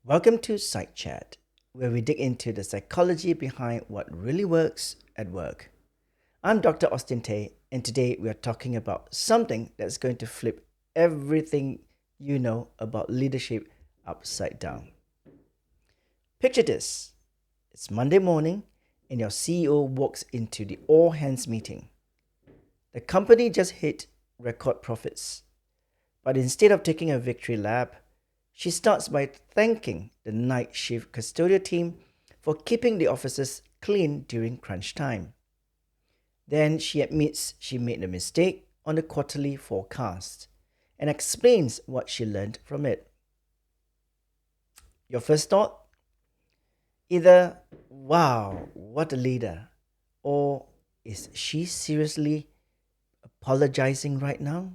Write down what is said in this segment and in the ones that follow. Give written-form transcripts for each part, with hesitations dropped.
Welcome to Site Chat, where we dig into the psychology behind what really works at work. I'm Dr. Austin Tay, and today we are talking about something that's going to flip everything you know about leadership upside down. Picture this: it's Monday morning, and your CEO walks into the all hands meeting. The company just hit record profits, but instead of taking a victory lap, she starts by thanking the night shift custodial team for keeping the offices clean during crunch time. Then she admits she made a mistake on the quarterly forecast and explains what she learned from it. Your first thought? Either, wow, what a leader, or is she seriously apologizing right now?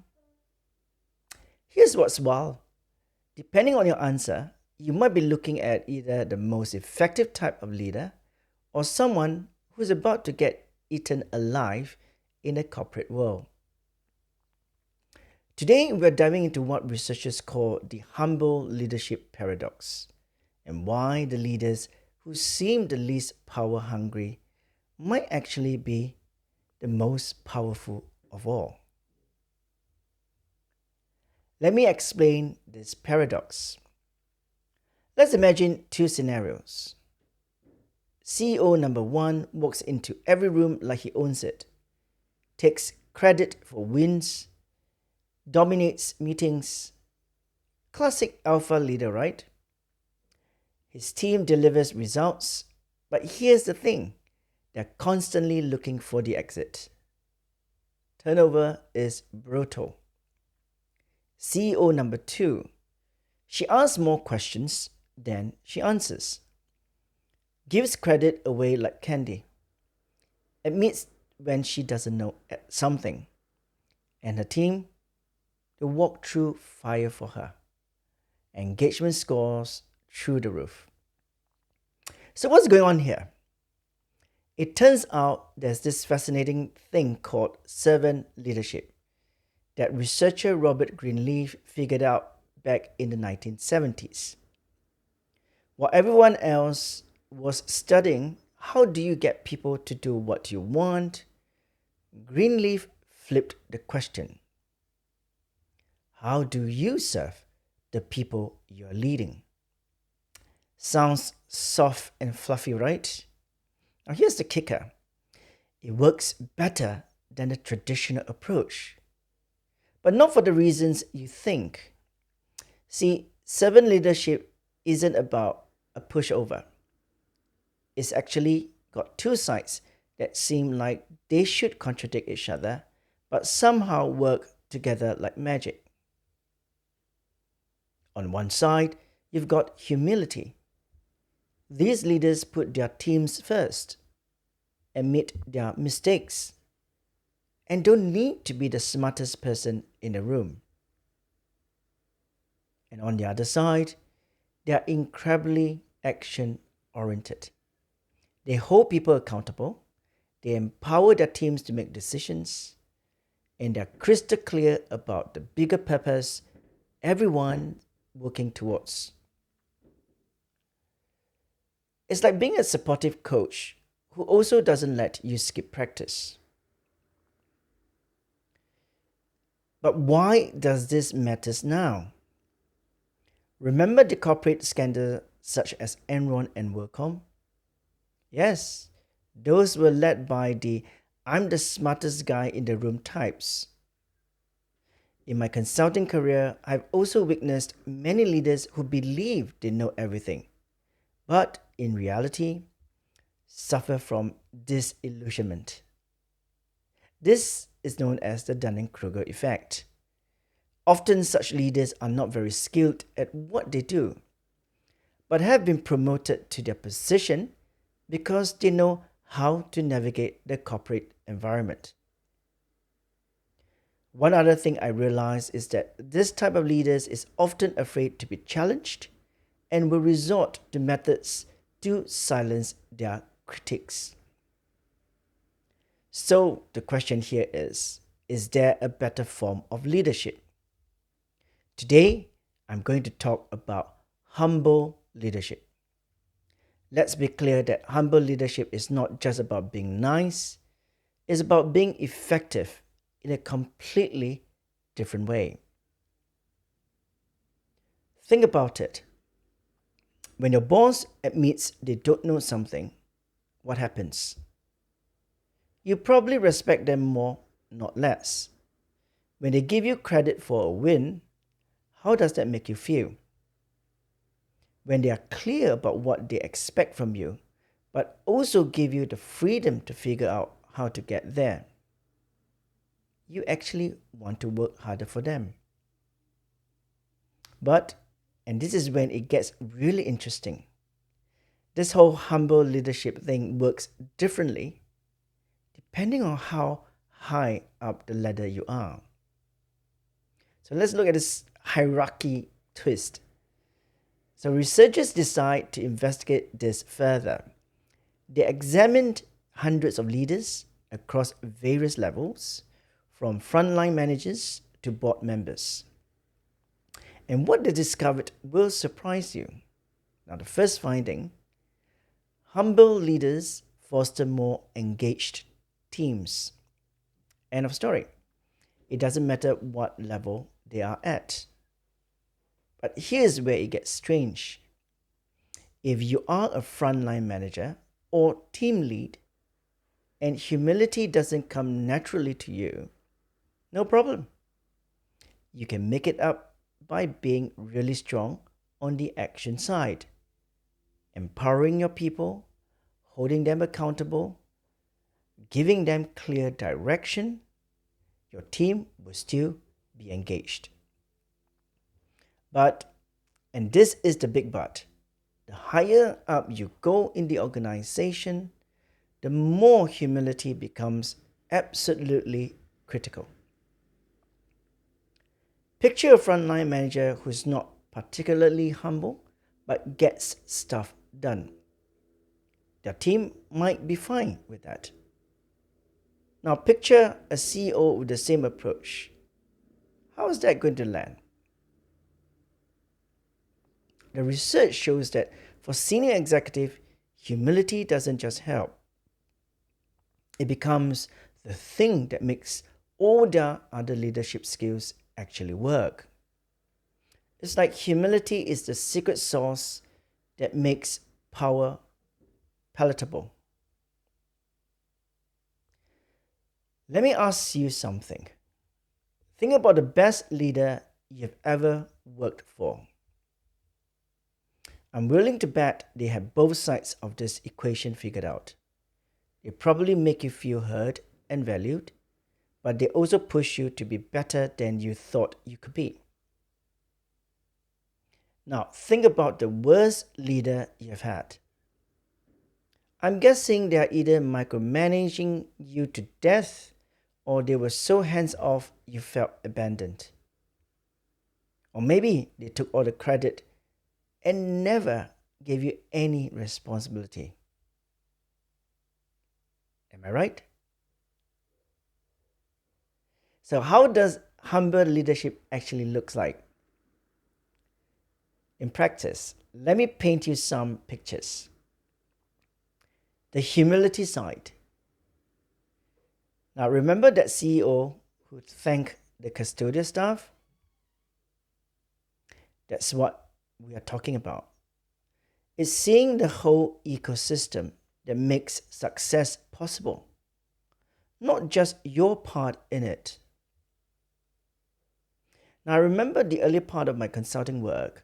Here's what's wild. Depending on your answer, you might be looking at either the most effective type of leader or someone who's about to get eaten alive in a corporate world. Today, we're diving into what researchers call the humble leadership paradox and why the leaders who seem the least power hungry might actually be the most powerful of all. Let me explain this paradox. Let's imagine two scenarios. CEO number one walks into every room like he owns it, takes credit for wins, dominates meetings. Classic alpha leader, right? His team delivers results, but here's the thing: they're constantly looking for the exit. Turnover is brutal. CEO number two, she asks more questions than she answers, gives credit away like candy, admits when she doesn't know something, and her team, they walk through fire for her. Engagement scores through the roof. So what's going on here? It turns out there's this fascinating thing called servant leadership that researcher Robert Greenleaf figured out back in the 1970s. While everyone else was studying how do you get people to do what you want, Greenleaf flipped the question. How do you serve the people you're leading? Sounds soft and fluffy, right? Now here's the kicker. It works better than the traditional approach, but not for the reasons you think. See, servant leadership isn't about a pushover. It's actually got two sides that seem like they should contradict each other, but somehow work together like magic. On one side, you've got humility. These leaders put their teams first, admit their mistakes, and don't need to be the smartest person in the room. And on the other side, they are incredibly action oriented. They hold people accountable, they empower their teams to make decisions, and they're crystal clear about the bigger purpose everyone working towards. It's like being a supportive coach who also doesn't let you skip practice. But why does this matter now? Remember the corporate scandals such as Enron and WorldCom? Yes, those were led by the I'm the smartest guy in the room types. In my consulting career, I've also witnessed many leaders who believe they know everything, but in reality, suffer from disillusionment. This is known as the Dunning-Kruger effect. Often such leaders are not very skilled at what they do, but have been promoted to their position because they know how to navigate the corporate environment. One other thing I realized is that this type of leaders is often afraid to be challenged and will resort to methods to silence their critics. So the question here is there a better form of leadership? Today, I'm going to talk about humble leadership. Let's be clear that humble leadership is not just about being nice, it's about being effective in a completely different way. Think about it. When your boss admits they don't know something, what happens? You probably respect them more, not less. When they give you credit for a win, how does that make you feel? When they are clear about what they expect from you, but also give you the freedom to figure out how to get there, you actually want to work harder for them. But, and this is when it gets really interesting, this whole humble leadership thing works differently depending on how high up the ladder you are. So let's look at this hierarchy twist. So researchers decide to investigate this further. They examined hundreds of leaders across various levels, from frontline managers to board members. And what they discovered will surprise you. Now, the first finding: humble leaders foster more engaged teams. End of story. It doesn't matter what level they are at. But here's where it gets strange. If you are a frontline manager or team lead and humility doesn't come naturally to you, no problem. You can make it up by being really strong on the action side, empowering your people, holding them accountable, giving them clear direction. Your team will still be engaged. But, and this is the big but, the higher up you go in the organization, the more humility becomes absolutely critical. Picture a frontline manager who's not particularly humble but gets stuff done. Their team might be fine with that. Now picture a CEO with the same approach. How is that going to land? The research shows that for senior executive, humility doesn't just help. It becomes the thing that makes all their other leadership skills actually work. It's like humility is the secret sauce that makes power palatable. Let me ask you something. Think about the best leader you've ever worked for. I'm willing to bet they have both sides of this equation figured out. They probably make you feel heard and valued, but they also push you to be better than you thought you could be. Now, think about the worst leader you've had. I'm guessing they are either micromanaging you to death or they were so hands-off you felt abandoned. Or maybe they took all the credit and never gave you any responsibility. Am I right? So how does humble leadership actually look like? In practice, let me paint you some pictures. The humility side. Now remember that CEO who thanked the custodial staff? That's what we are talking about. It's seeing the whole ecosystem that makes success possible, not just your part in it. Now I remember the early part of my consulting work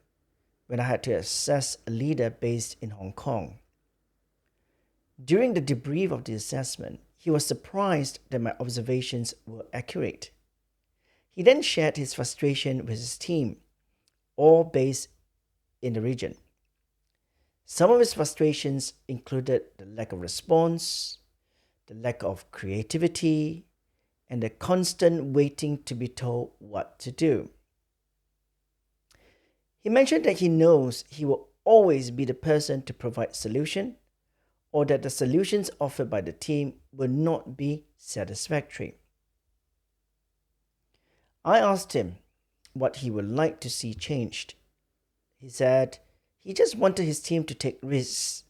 when I had to assess a leader based in Hong Kong. During the debrief of the assessment, he was surprised that my observations were accurate. He then shared his frustration with his team, all based in the region. Some of his frustrations included the lack of response, the lack of creativity, and the constant waiting to be told what to do. He mentioned that he knows he will always be the person to provide solution, or that the solutions offered by the team will not be satisfactory. I asked him what he would like to see changed. He said He just wanted his team to take risks,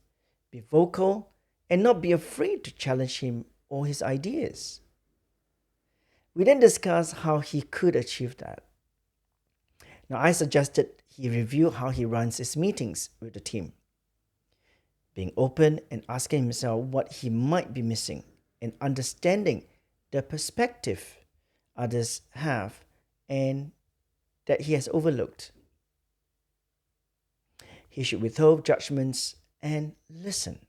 be vocal, and not be afraid to challenge him or his ideas. We then discussed how he could achieve that. Now, I suggested he review how he runs his meetings with the team, being open and asking himself what he might be missing and understanding the perspective others have and that he has overlooked. He should withhold judgments and listen.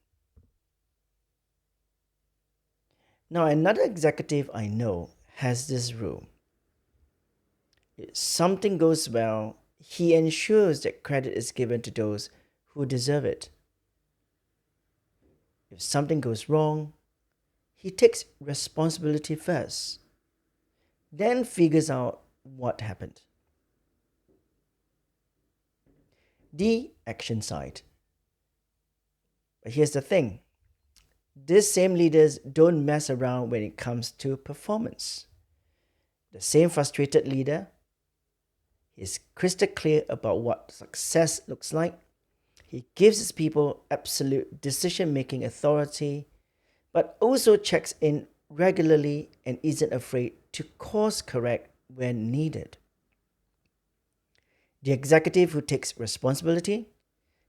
Now, another executive I know has this rule. If something goes well, he ensures that credit is given to those who deserve it. If something goes wrong, he takes responsibility first, then figures out what happened. The action side. But here's the thing. These same leaders don't mess around when it comes to performance. The same frustrated leader is crystal clear about what success looks like. He gives his people absolute decision-making authority, but also checks in regularly and isn't afraid to course correct when needed. The executive who takes responsibility,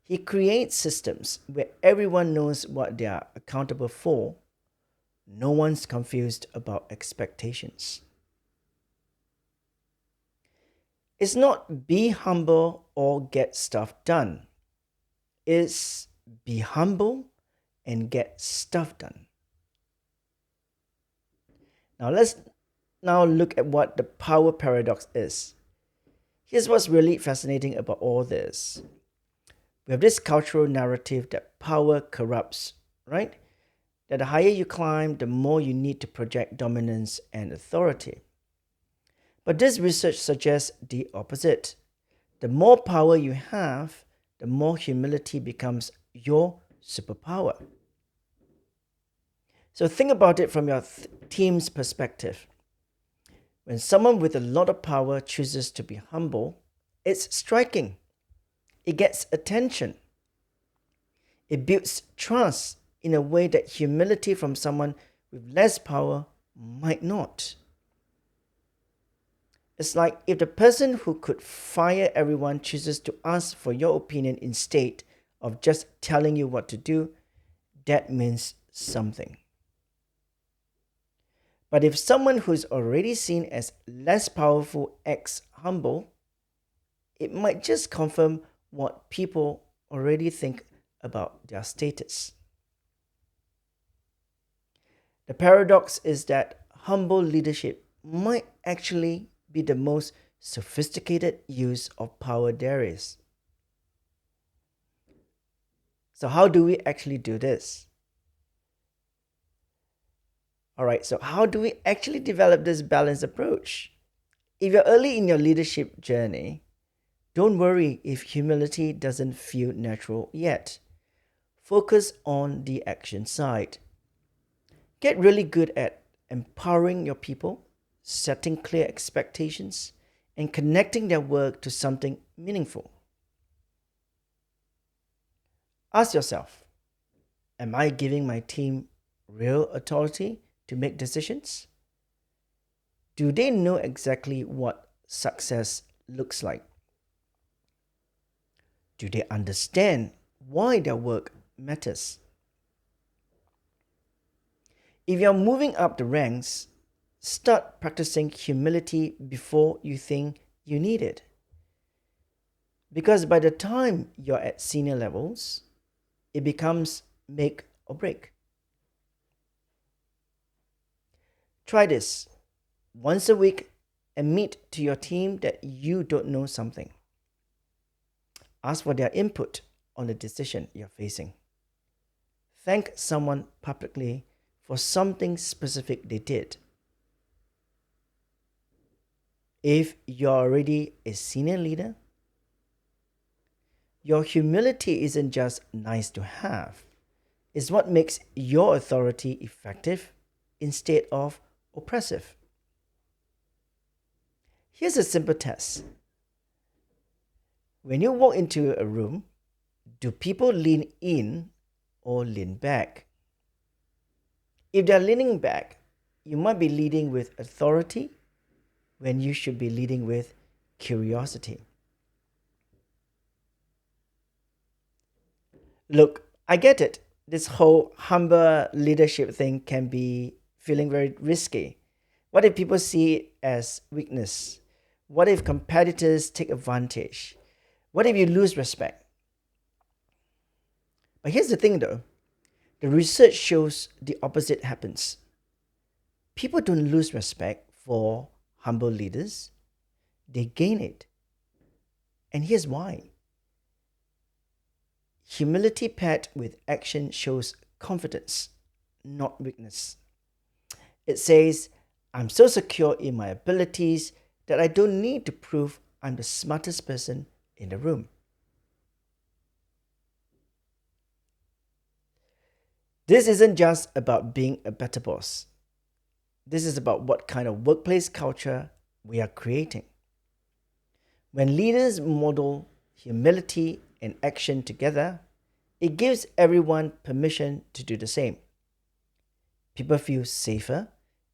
he creates systems where everyone knows what they are accountable for. No one's confused about expectations. It's not be humble or get stuff done. It's be humble and get stuff done. Now let's look at what the power paradox is. Here's what's really fascinating about all this. We have this cultural narrative that power corrupts, right? That the higher you climb, the more you need to project dominance and authority. But this research suggests the opposite. The more power you have, the more humility becomes your superpower. So think about it from your team's perspective. When someone with a lot of power chooses to be humble, it's striking. It gets attention. It builds trust in a way that humility from someone with less power might not. It's like if the person who could fire everyone chooses to ask for your opinion instead of just telling you what to do, that means something. But if someone who is already seen as less powerful acts humble, it might just confirm what people already think about their status. The paradox is that humble leadership might actually be the most sophisticated use of power there is. So how do we actually do this? Alright, so how do we actually develop this balanced approach? If you're early in your leadership journey, don't worry if humility doesn't feel natural yet. Focus on the action side. Get really good at empowering your people, setting clear expectations, and connecting their work to something meaningful. Ask yourself, am I giving my team real authority to make decisions? Do they know exactly what success looks like? Do they understand why their work matters? If you're moving up the ranks, start practicing humility before you think you need it. Because by the time you're at senior levels, it becomes make or break. Try this. Once a week, admit to your team that you don't know something. Ask for their input on the decision you're facing. Thank someone publicly for something specific they did. If you're already a senior leader, your humility isn't just nice to have. It's what makes your authority effective instead of oppressive. Here's a simple test. When you walk into a room, Do people lean in or lean back? If they're leaning back, you might be leading with authority when you should be leading with curiosity. Look, I get it. This whole humble leadership thing can be feeling very risky. What if people see it as weakness? What if competitors take advantage? What if you lose respect? But here's the thing though, the research shows the opposite happens. People don't lose respect for humble leaders, they gain it. And here's why. Humility paired with action shows confidence, not weakness. It says, I'm so secure in my abilities that I don't need to prove I'm the smartest person in the room. This isn't just about being a better boss. This is about what kind of workplace culture we are creating. When leaders model humility and action together, it gives everyone permission to do the same. People feel safer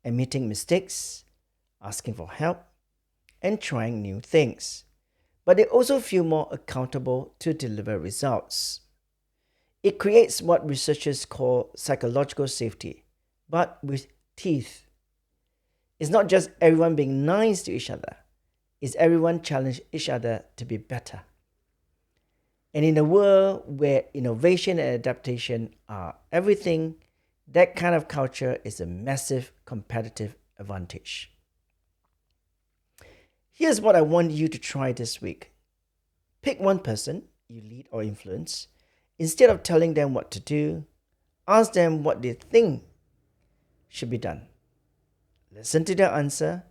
admitting mistakes, asking for help, and trying new things. But they also feel more accountable to deliver results. It creates what researchers call psychological safety, but with teeth. It's not just everyone being nice to each other, it's everyone challenge each other to be better. And in a world where innovation and adaptation are everything, that kind of culture is a massive competitive advantage. Here's what I want you to try this week. Pick one person you lead or influence. Instead of telling them what to do, ask them what they think should be done. Listen to their answer,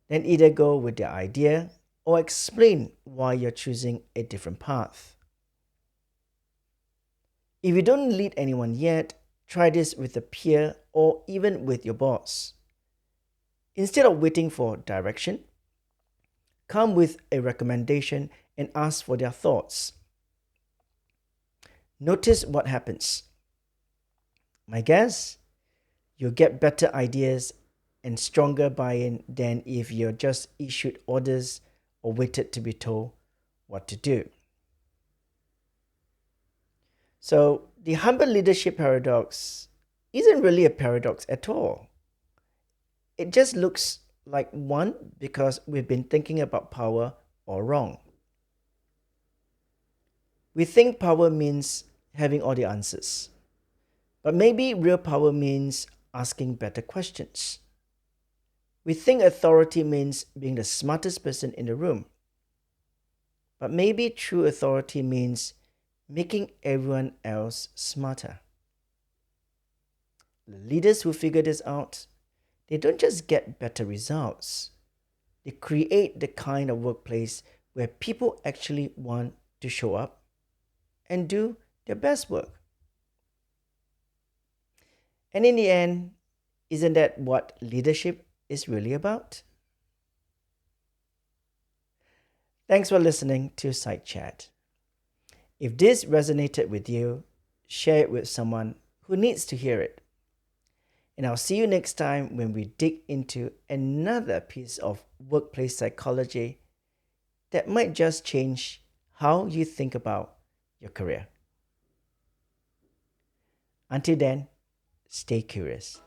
then either go with their idea or explain why you're choosing a different path. If you don't lead anyone yet, try this with a peer or even with your boss. Instead of waiting for direction, come with a recommendation and ask for their thoughts. Notice what happens. My guess, you'll get better ideas and stronger buy-in than if you're just issued orders or waited to be told what to do. So the humble leadership paradox isn't really a paradox at all. It just looks like one because we've been thinking about power all wrong. We think power means having all the answers. But maybe real power means asking better questions. We think authority means being the smartest person in the room. But maybe true authority means making everyone else smarter. The leaders who figure this out, they don't just get better results. They create the kind of workplace where people actually want to show up and do their best work. And in the end, isn't that what leadership is really about? Thanks for listening to Side Chat. If this resonated with you, share it with someone who needs to hear it. And I'll see you next time when we dig into another piece of workplace psychology that might just change how you think about your career. Until then, stay curious.